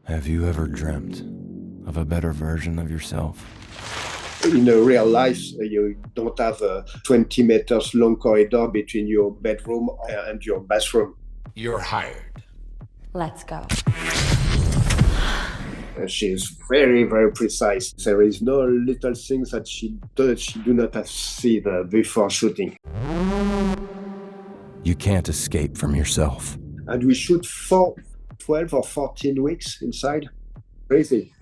Have you ever dreamt of a better version of yourself? In a real life, you don't have a 20 meters long corridor between your bedroom and your bathroom. You're hired. Let's go. She's very, very precise. There is no little things that she do not have seen before shooting. You can't escape from yourself. And we shoot for 12 or 14 weeks inside. Crazy.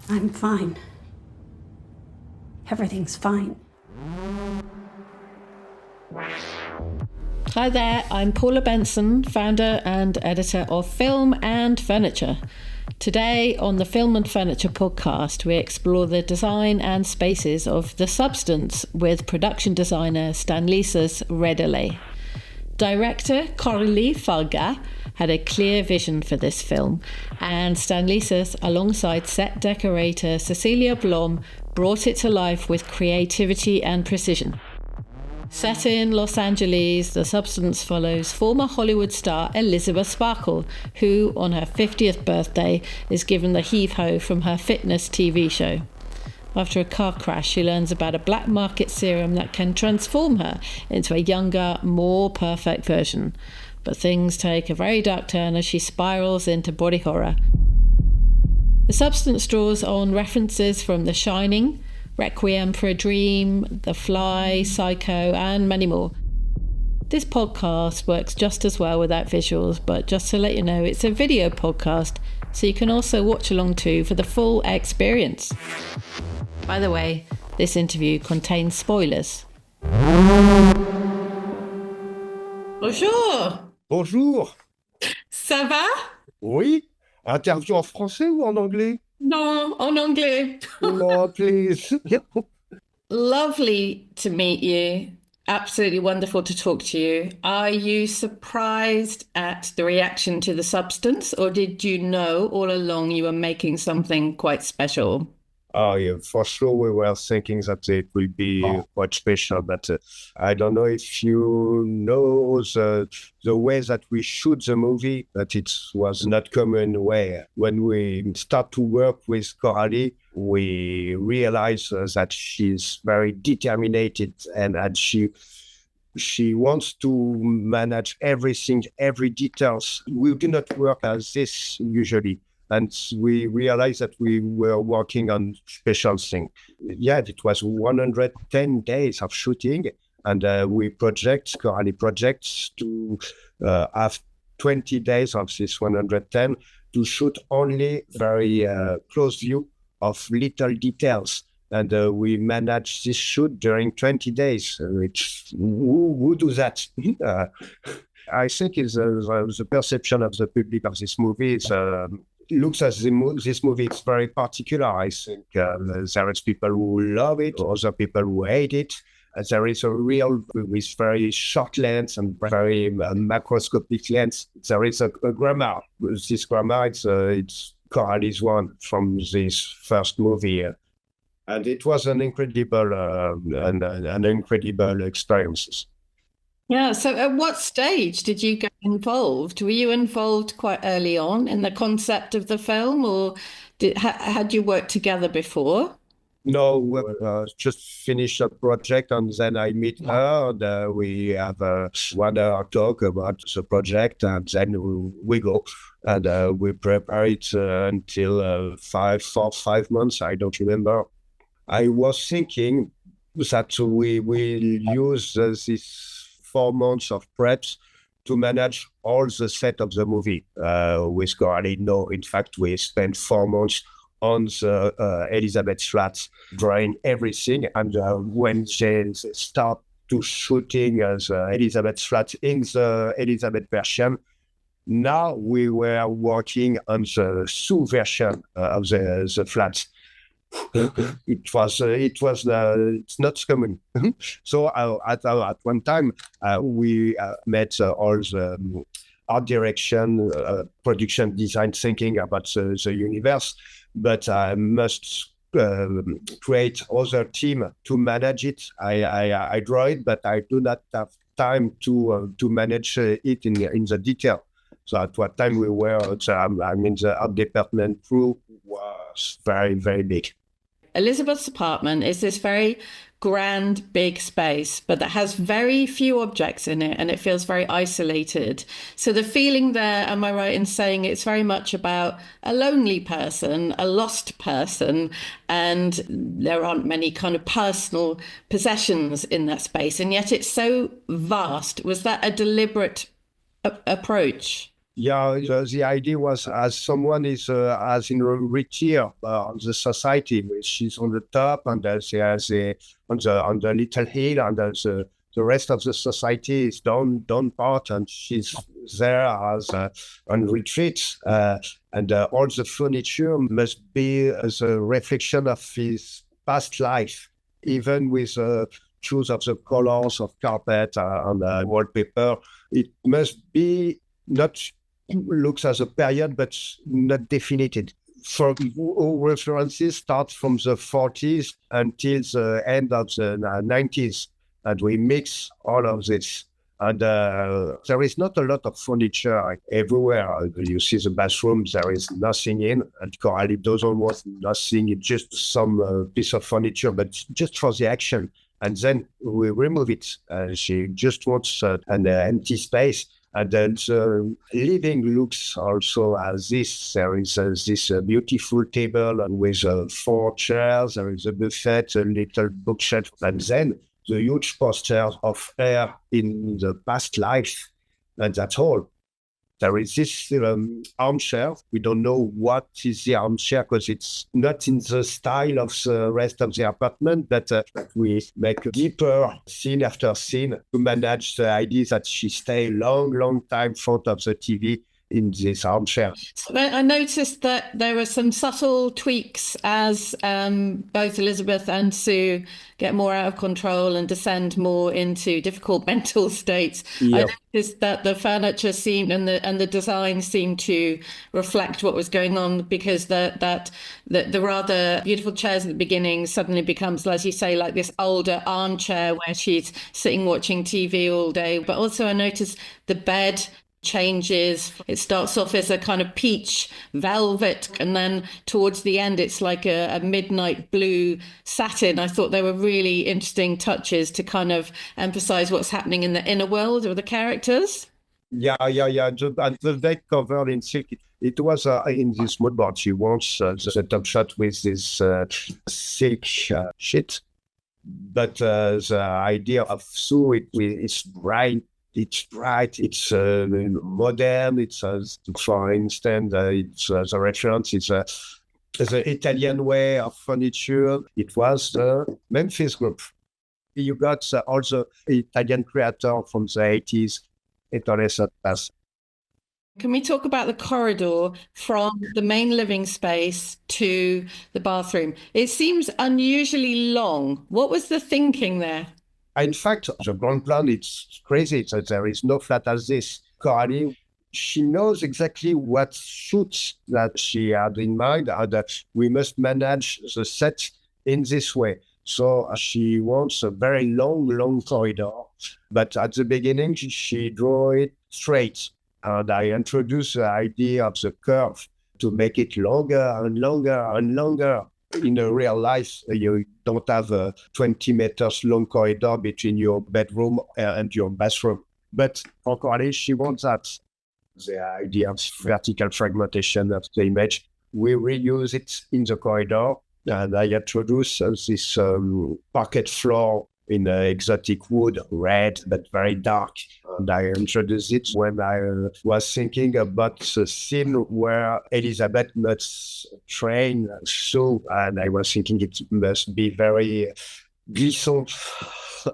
I'm fine. Everything's fine. Hi there, I'm Paula Benson, founder and editor of Film and Furniture. Today on the Film and Furniture podcast, we explore the design and spaces of The Substance with production designer Stanislas Reydellet. Director Coralie Fargeat had a clear vision for this film, and Stanislas, alongside set decorator Cecilia Blom, brought it to life with creativity and precision. Set in Los Angeles, The Substance follows former Hollywood star Elizabeth Sparkle, who, on her 50th birthday, is given the heave-ho from her fitness TV show. After a car crash, she learns about a black market serum that can transform her into a younger, more perfect version. But things take a very dark turn as she spirals into body horror. The Substance draws on references from The Shining, Requiem for a Dream, The Fly, Psycho, and many more. This podcast works just as well without visuals, but just to let you know, it's a video podcast, so you can also watch along too for the full experience. By the way, this interview contains spoilers. Bonjour. Bonjour. Ça va? Oui. Interview en français ou en anglais? Non, en anglais. No, please. Lovely to meet you. Absolutely wonderful to talk to you. Are you surprised at the reaction to The Substance, or did you know all along you were making something quite special? Oh, yeah, for sure we were thinking that it will be quite special, but I don't know if you know the way that we shoot the movie, but it was not common way. When we start to work with Coralie, we realize that she's very determined and she wants to manage everything, every details. We do not work as this usually. And we realized that we were working on special thing. Yeah, it was 110 days of shooting, and Coralie projects to have 20 days of this 110 to shoot only very close view of little details. And we managed this shoot during 20 days, which who do that? I think is the perception of the public of this movie is looks at this movie, it's very particular. I think there is people who love it, other people who hate it. There is a real, with very short lens and very macroscopic lens. There is a grammar. This grammar, it's Coralie's one from this first movie. And it was an incredible experience. Yeah, so at what stage did you get involved? Were you involved quite early on in the concept of the film, or had you worked together before? No, we just finished a project and then I meet her and we have a 1 hour talk about the project and then we go and we prepare it until 5 months, I don't remember. I was thinking that we will use this 4 months of preps to manage all the set of the movie with Coralie. No, in fact, we spent 4 months on the Elizabeth flat, drawing everything. And when they start to shooting the Elizabeth flat in the Elizabeth version, now we were working on the Sue version of the flat. It's not common. So at one time we met all the art direction, production design, thinking about the universe, but I must create other team to manage it. I draw it, but I do not have time to manage it in the detail. So at what time we were, the art department crew was very, very big. Elizabeth's apartment is this very grand, big space, but that has very few objects in it, and it feels very isolated. So the feeling there, am I right in saying it's very much about a lonely person, a lost person, and there aren't many kind of personal possessions in that space, and yet it's so vast. Was that a deliberate approach? Yeah, the idea was as someone is as in a retire on the society, which is on the top, and there's on the little hill, and the rest of the society is down part, and she's there as on retreat, and all the furniture must be as a reflection of his past life, even with choose of the colors of carpet and wallpaper. It must be not looks as a period, but not definited. For references start from the 40s until the end of the 90s, and we mix all of this. And there is not a lot of furniture everywhere. You see the bathroom, there is nothing in, and Coralie doesn't want nothing, it's just some piece of furniture, but just for the action. And then we remove it. She just wants an empty space. And then the living looks also as this. There is this beautiful table with 4 chairs. There is a buffet, a little bookshelf, and then the huge posters of her in the past life. And that's all. There is this armchair. We don't know what is the armchair because it's not in the style of the rest of the apartment, but we make a deeper scene after scene to manage the idea that she stay long time in front of the TV in this armchair. So I noticed that there were some subtle tweaks as both Elizabeth and Sue get more out of control and descend more into difficult mental states. Yep. I noticed that the furniture seemed and the design seemed to reflect what was going on, because the rather beautiful chairs at the beginning suddenly becomes, as you say, like this older armchair where she's sitting watching TV all day. But also I noticed the bed changes. It starts off as a kind of peach velvet, and then towards the end it's like a midnight blue satin. I thought they were really interesting touches to kind of emphasize what's happening in the inner world of the characters. Yeah. The bed covered in silk. It was in this mood board. She wants the top shot with this silk sheet. But the idea of Sue, it's bright. It's bright, it's modern, it's, for instance, it's the reference, it's the Italian way of furniture. It was the Memphis group. You got all the Italian creator from the 80s, Etoile. Can we talk about the corridor from the main living space to the bathroom? It seems unusually long. What was the thinking there? In fact, the ground plan, it's crazy. So there is no flat as this. Coralie, she knows exactly what shoots that she had in mind, and that we must manage the set in this way. So she wants a very long corridor. But at the beginning, she drew it straight. And I introduced the idea of the curve to make it longer and longer. In a real life, you don't have a 20 meters long corridor between your bedroom and your bathroom. But for Qualley, she wants that. The idea of vertical fragmentation of the image, we reuse it in the corridor. And I introduced this parquet floor in exotic wood, red, but very dark. And I introduced it when I was thinking about the scene where Elizabeth must train Sue, and I was thinking it must be very glissant.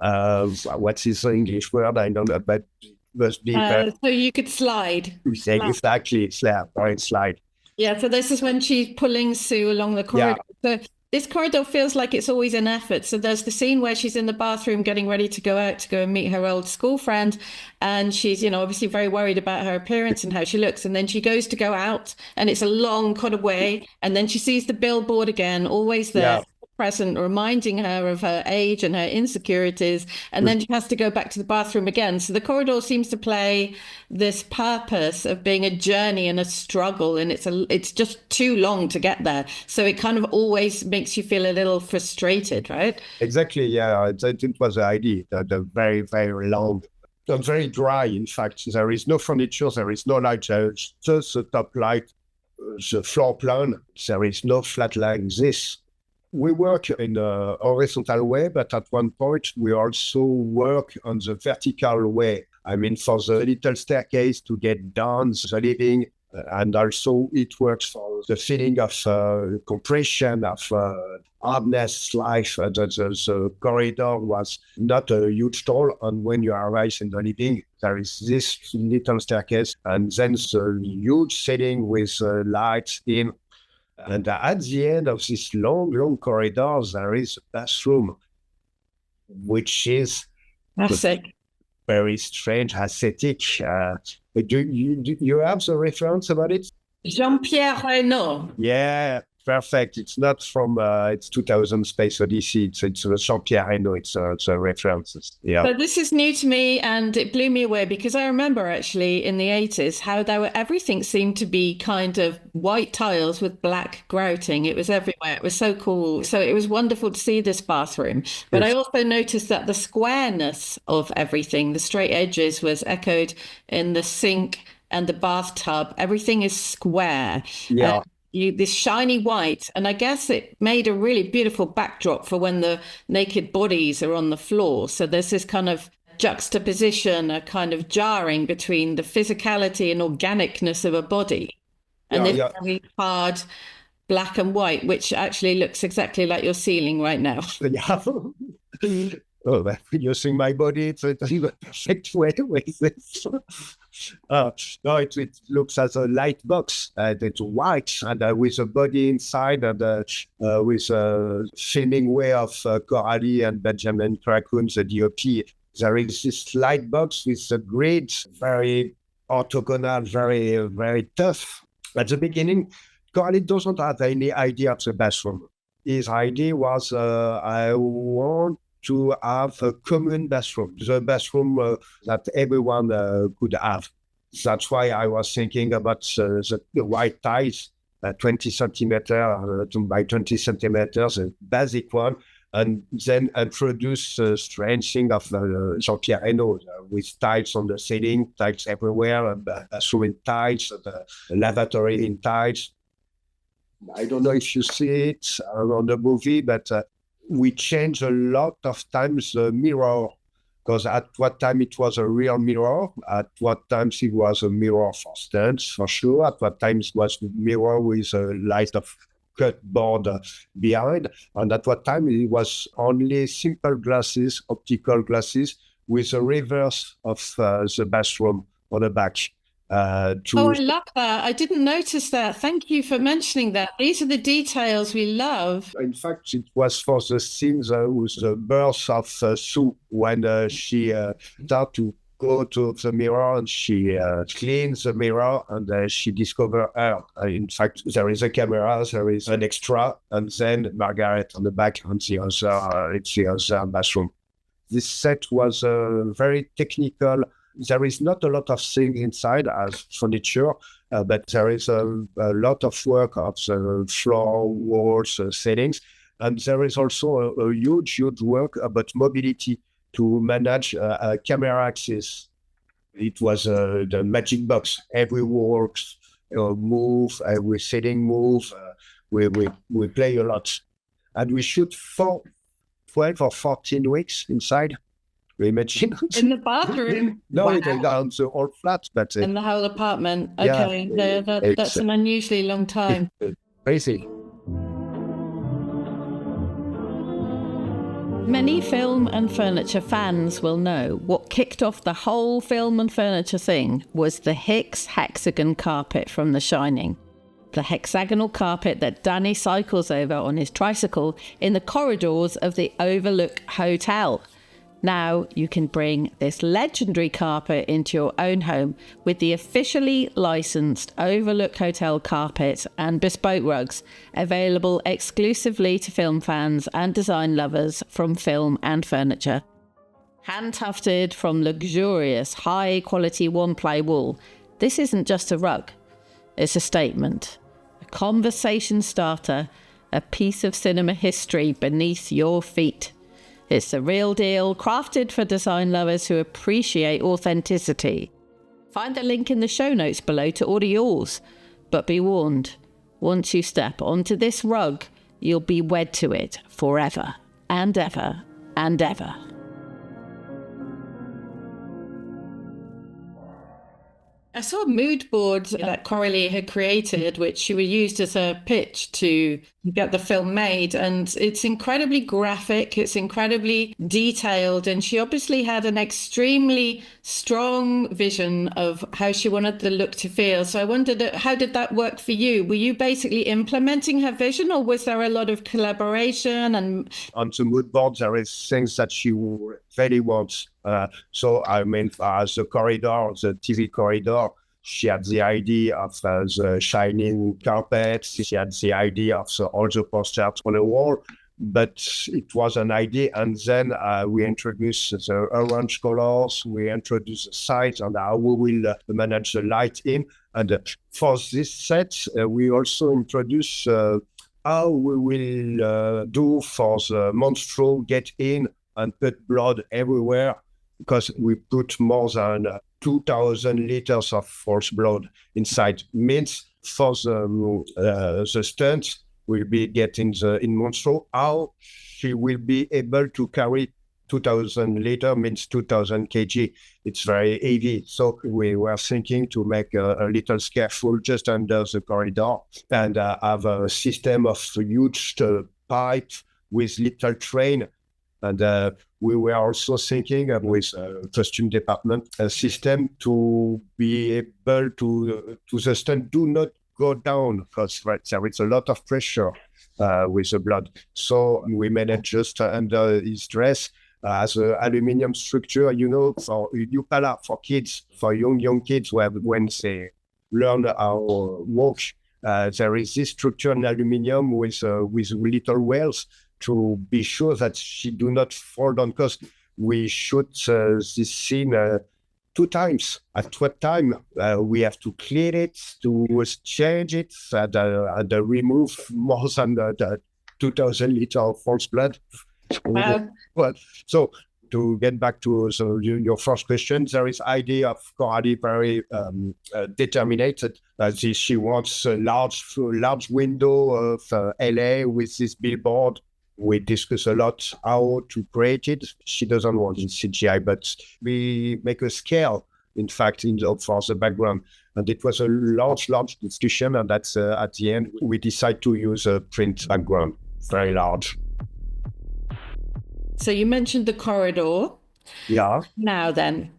What is the English word? I don't know, but it must be very... So you could slide. Exactly, slide. Yeah, so this is when she's pulling Sue along the corridor. Yeah. So this corridor feels like it's always an effort. So there's the scene where she's in the bathroom getting ready to go out to go and meet her old school friend. And she's, obviously very worried about her appearance and how she looks. And then she goes to go out and it's a long kind of way. And then she sees the billboard again, always there. Yeah. present, reminding her of her age and her insecurities, and then she has to go back to the bathroom again. So the corridor seems to play this purpose of being a journey and a struggle, and it's just too long to get there. So it kind of always makes you feel a little frustrated, right? Exactly, yeah. It was the idea. The very, very long, very dry, in fact. There is no furniture, there is no light, there's just the top light, the floor plan. There is no flat like this. We work in a horizontal way, but at one point we also work on the vertical way. I mean, for the little staircase to get down the living, and also it works for the feeling of compression, of hardness, life. The corridor was not a huge door, and when you arrive in the living, there is this little staircase, and then the huge ceiling with lights in. And at the end of this long, long corridor, there is a bathroom, which is very strange, aesthetic. Do you have the reference about it? Jean-Pierre Reynaud. Yeah, perfect. It's not from it's 2000 Space Odyssey. It's Jean-Pierre Reynaud. It's a reference. Yeah. So this is new to me, and it blew me away because I remember actually in the 80s how everything seemed to be kind of white tiles with black grouting. It was everywhere. It was so cool. So it was wonderful to see this bathroom. But I also noticed that the squareness of everything, the straight edges, was echoed in the sink and the bathtub. Everything is square. Yeah. This shiny white, and I guess it made a really beautiful backdrop for when the naked bodies are on the floor. So there's this kind of juxtaposition, a kind of jarring between the physicality and organicness of a body and this very hard black and white, which actually looks exactly like your ceiling right now. Yeah. Oh, using my body, it's a perfect way with this. No, it looks as a light box. It's white and with a body inside, and with a filming way of Coralie and Benjamin Cracoon, the DOP. There is this light box with a grid, very orthogonal, very, very tough. At the beginning, Coralie doesn't have any idea of the bathroom. His idea was, I want to have a common bathroom, the bathroom that everyone could have. That's why I was thinking about the white tiles, 20 centimeters by 20 centimeters, a basic one, and then introduce the strange thing of Jean-Pierre Reynaud with tiles on the ceiling, tiles everywhere, bathroom in tiles, lavatory in tiles. I don't know if you see it on the movie, but we changed a lot of times the mirror, because at what time it was a real mirror, at what times it was a mirror for stands, for sure, at what times it was a mirror with a light of cut board behind, and at what time it was only simple glasses, optical glasses, with a reverse of the bathroom on the back. I love that. I didn't notice that. Thank you for mentioning that. These are the details we love. In fact, it was for the scenes with the birth of Sue, when she started to go to the mirror and she cleans the mirror and she discovers her. In fact, there is a camera, there is an extra, and then Margaret on the back and it's the other bathroom. This set was very technical. There is not a lot of things inside as furniture, but there is a lot of work of the floor, walls, ceilings. And there is also a huge work about mobility to manage a camera axis. It was the magic box. Every wall move, every setting move. We play a lot. And we shoot for 12 or 14 weeks inside. Imagine. In the bathroom? No, wow. It's down to all flats, but in the whole apartment. Okay, yeah, that's an unusually long time. Crazy. Many film and furniture fans will know what kicked off the whole film and furniture thing was the Hicks hexagon carpet from The Shining. The hexagonal carpet that Danny cycles over on his tricycle in the corridors of the Overlook Hotel. Now you can bring this legendary carpet into your own home with the officially licensed Overlook Hotel carpet and bespoke rugs available exclusively to film fans and design lovers from Film and Furniture. Hand tufted from luxurious, high quality one-ply wool, this isn't just a rug, it's a statement, a conversation starter, a piece of cinema history beneath your feet. It's the real deal, crafted for design lovers who appreciate authenticity. Find the link in the show notes below to order yours. But be warned, once you step onto this rug, you'll be wed to it forever and ever and ever. I saw a mood board that Coralie had created, which she would use as a pitch to get the film made. And it's incredibly graphic, it's incredibly detailed. And she obviously had an extremely strong vision of how she wanted the look to feel. So I wondered, how did that work for you? Were you basically implementing her vision, or was there a lot of collaboration? And on the mood board, there is things that she really wants. So I mean, as the corridor, the TV corridor, she had the idea of the shining carpet. She had the idea of all the posters on the wall, but it was an idea. And then we introduced the orange colors. We introduced the sight and how we will manage the light in. And for this set, we also introduced how we will do for the monstro get in and put blood everywhere, because we put more than 2,000 liters of false blood inside. Means for the stunts will be getting in monstro, how she will be able to carry 2,000 liters, means 2,000 kg. It's very heavy. So we were thinking to make a little scaffold just under the corridor and have a system of huge pipe with little train. And we were also thinking with costume department, a system to be able to the stunt do not go down, because there is a lot of pressure with the blood. So we made it just under his dress as an aluminium structure, for Upala, for kids, for young kids, when they learn how to walk, there is this structure in aluminium with little wheels, to be sure that she do not fall down, because we shoot this scene 2 times. At what time we have to clean it, to change it, and remove more than 2,000 liters of false blood. Wow. Well, so to get back to your first question, there is idea of Coralie very determined. She wants a large window of LA with this billboard. We discuss a lot how to create it. She doesn't want it CGI, but we make a scale, in fact, for the background. And it was a large discussion. And that's at the end, we decide to use a print background, very large. so you mentioned the corridor. Yeah. Now then,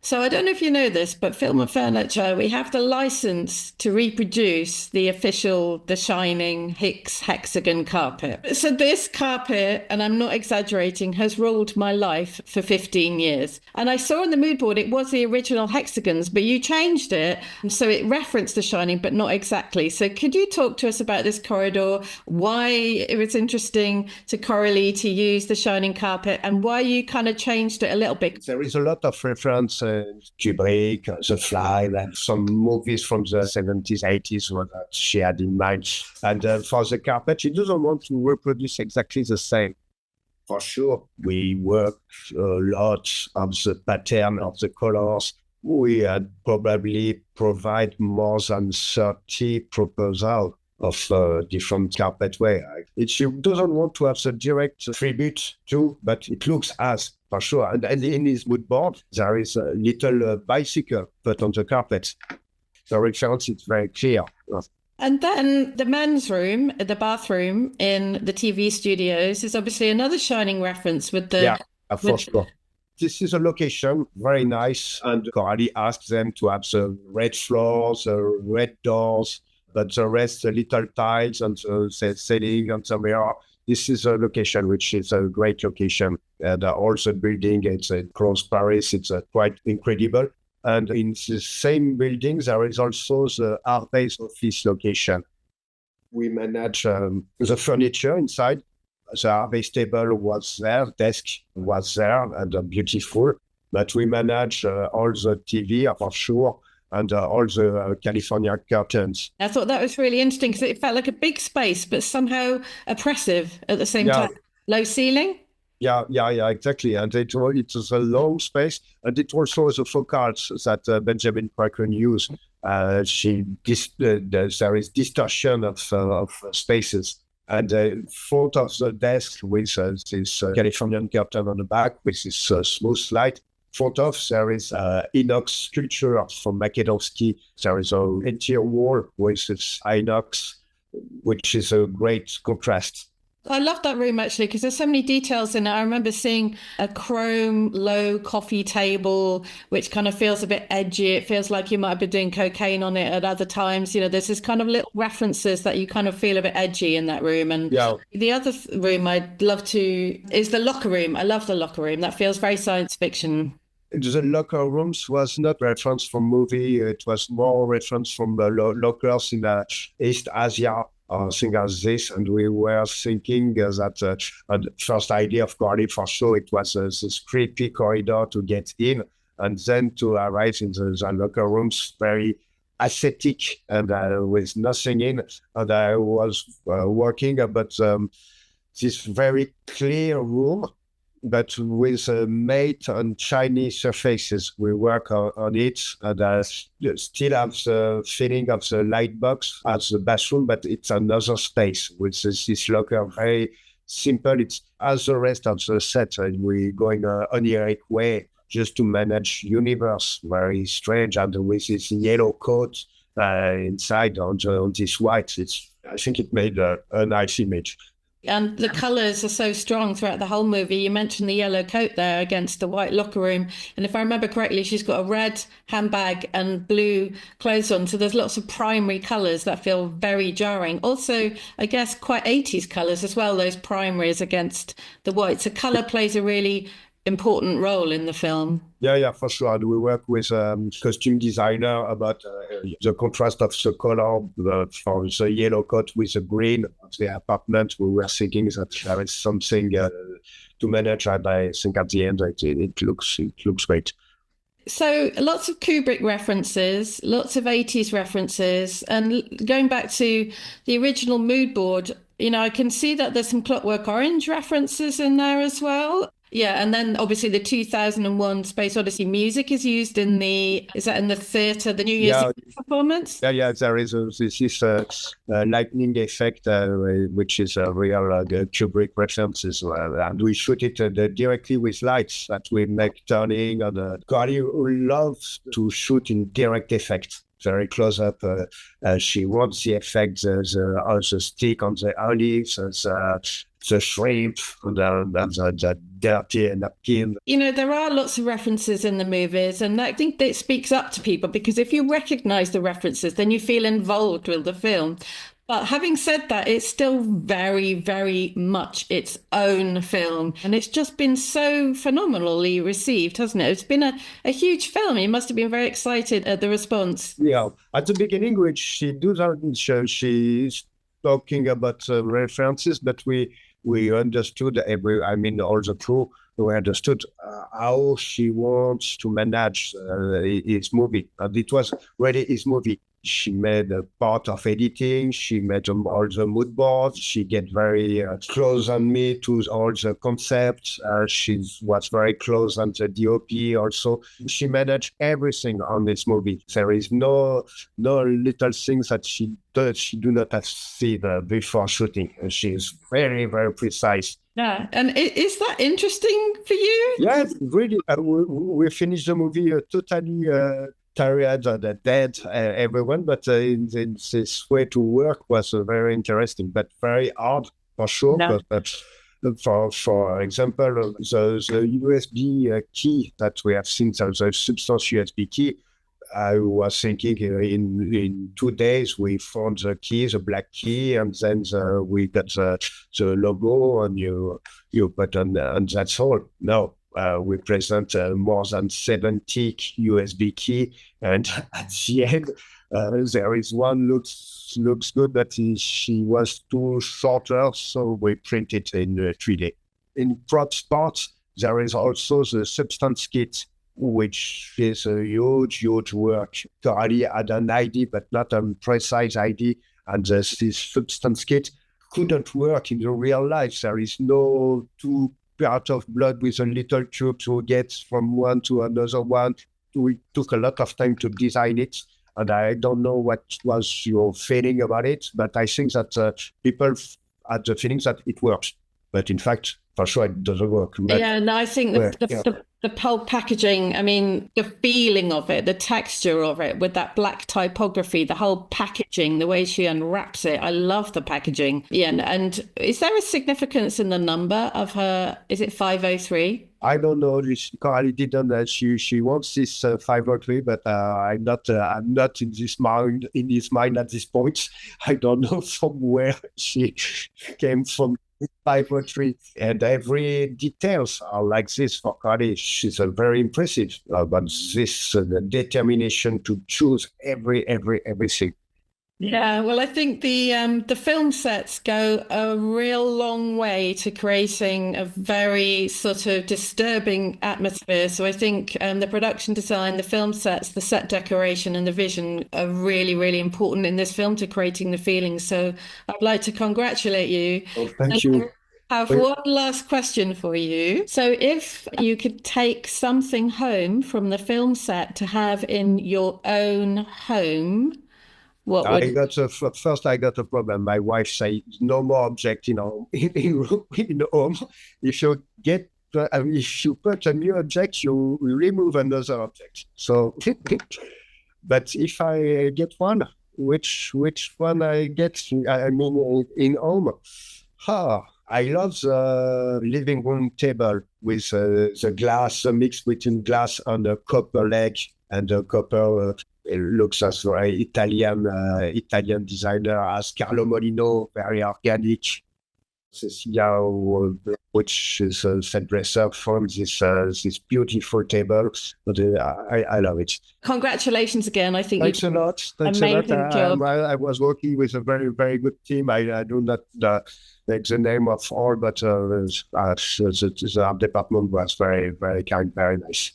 so I don't know if you know this, but Film and Furniture, we have the license to reproduce the official The Shining Hicks hexagon carpet. So this carpet, and I'm not exaggerating, has ruled my life for 15 years. And I saw on the mood board, it was the original hexagons, but you changed it. So it referenced The Shining, but not exactly. So could you talk to us about this corridor, why it was interesting to Coralie to use The Shining carpet, and why you kind of changed it a little bit? There is a lot of reference, Kubrick, The Fly, and some movies from the 70s, 80s that she had in mind. And for the carpet, she doesn't want to reproduce exactly the same. For sure, we worked a lot on the pattern of the colors. We had probably provide more than 30 proposals of different carpet way. She doesn't want to have the direct tribute to, but it looks as, for sure. And in his mood board, there is a little bicycle put on the carpet. The reference is very clear. And then the men's room, the bathroom in the TV studios, is obviously another Shining reference with the... Yeah, for sure. This is a location, very nice. And Coralie asked them to have the red floors, the red doors, but the rest, the little tiles and the ceiling and the mirror, this is a location which is a great location. And also building, it's close Paris, it's quite incredible. And in the same building, there is also the art-based office location. We manage the furniture inside. The art-based table was there, desk was there, and beautiful. But we manage all the TV, for sure, and all the California curtains. I thought that was really interesting because it felt like a big space, but somehow oppressive at the same time. Low ceiling? Yeah, exactly. And it was a long space, and it also was a focus that Benjamin Franklin used. There is distortion of spaces. And in front of the desk with this Californian curtain on the back, with this smooth light, front of there is inox sculpture from Meticulously. There is an entire wall with this inox, which is a great contrast. I love that room actually because there's so many details in it. I remember seeing a chrome low coffee table, which kind of feels a bit edgy. It feels like you might have been doing cocaine on it at other times. You know, there's this kind of little references that you kind of feel a bit edgy in that room. And the other room I'd love to is the locker room. I love the locker room. That feels very science fiction. The locker rooms was not reference from movie. It was more reference from lockers in East Asia. Thing as this, and we were thinking that the first idea of Qualley for sure, it was this creepy corridor to get in, and then to arrive in the locker rooms very aesthetic and with nothing in. And I was working about this very clear room, but with matte and shiny surfaces. We work on it, and still have the feeling of the light box as the bathroom, but it's another space with this locker, very simple. It's as the rest of the set, and we're going oniric way just to manage universe, very strange, and with this yellow coat inside on this white. I think it made a nice image. And the colours are so strong throughout the whole movie. You mentioned the yellow coat there against the white locker room. And if I remember correctly, she's got a red handbag and blue clothes on. So there's lots of primary colours that feel very jarring. Also, I guess quite 80s colours as well, those primaries against the white. So colour plays a really important role in the film. Yeah, for sure. And we work with costume designer about the contrast of the color for the yellow coat with the green of the apartment. We were thinking that there is something to manage, and I think at the end it looks great. So lots of Kubrick references, lots of 80s references, and going back to the original mood board, you know, I can see that there's some Clockwork Orange references in there as well. Yeah, and then obviously the 2001 Space Odyssey music is used in the theatre, the New Year's Eve performance? Yeah, there is this lightning effect, which is a real Kubrick references. And we shoot it directly with lights that we make turning. And Coralie loves to shoot in direct effect. Very close up. She wants the effect, the stick on the olives, the shrimp, and the dirty napkin. You know, there are lots of references in the movies, and I think that speaks up to people, because if you recognise the references, then you feel involved with the film. But having said that, it's still very, very much its own film. And it's just been so phenomenally received, hasn't it? It's been a huge film. You must have been very excited at the response. Yeah. At the beginning, which she doesn't show, she's talking about references, but we understood all the crew, we understood how she wants to manage his movie. And it was really his movie. She made a part of editing. She made all the mood boards. She get very close on me to all the concepts. She was very close on the DOP also. She managed everything on this movie. There is no little things that she do not have seen before shooting. She is very, very precise. Yeah, and is that interesting for you? Yes, really. We finished the movie totally tired and dead, everyone, but this way to work was very interesting, but very hard for sure. No. But for example, the USB key that we have seen, the substance USB key, I was thinking in 2 days we found the key, the black key, and then we got the logo, and you put on, and that's all. No, we present more than 70 USB key, and at the end there is one looks good, but she was too shorter, so we print it in 3D. In props parts, there is also the substance kit, which is a huge work. Coralie had an ID, but not a precise ID, and this substance kit couldn't work in the real life. There is no 2 parts of blood with a little tube to get from one to another one. We took a lot of time to design it, and I don't know what was your feeling about it, but I think that people had the feeling that it works, but in fact, for sure, it doesn't work. But, yeah, no, I think the pulp packaging, I mean, the feeling of it, the texture of it with that black typography, the whole packaging, the way she unwraps it. I love the packaging. Yeah, and is there a significance in the number of her, is it 503? I don't know. Coralie didn't. She wants this 503, but I'm not in this mind at this point. I don't know from where she came from. 503, and every details are like this for Coralie. She's very impressive about this determination to choose everything. Yeah, well, I think the film sets go a real long way to creating a very sort of disturbing atmosphere. So I think the production design, the film sets, the set decoration and the vision are really, really important in this film to creating the feelings. So I'd like to congratulate you. Oh, thank you. I have one last question for you. So if you could take something home from the film set to have in your own home, I got a problem. My wife said no more object in home. If you put a new object, you remove another object. So, but if I get one, which one I get? I mean, in home. I love the living room table with the glass, the mix between glass and a copper leg, and the copper. It looks as very Italian designer as Carlo Molino, very organic. Cecilia, which is a set dresser, forms this beautiful table. But I love it. Congratulations again! I think thanks a lot. Job. I was working with a very, very good team. I do not make the name of all, but the department was very, very kind, very nice.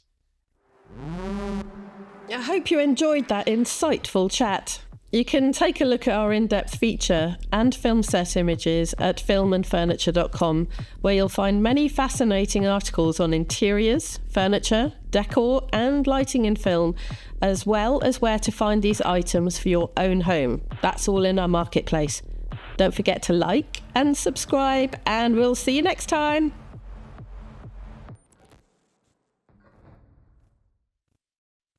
I hope you enjoyed that insightful chat. You can take a look at our in-depth feature and film set images at filmandfurniture.com, where you'll find many fascinating articles on interiors, furniture, decor and lighting in film, as well as where to find these items for your own home. That's all in our marketplace. Don't forget to like and subscribe, and we'll see you next time.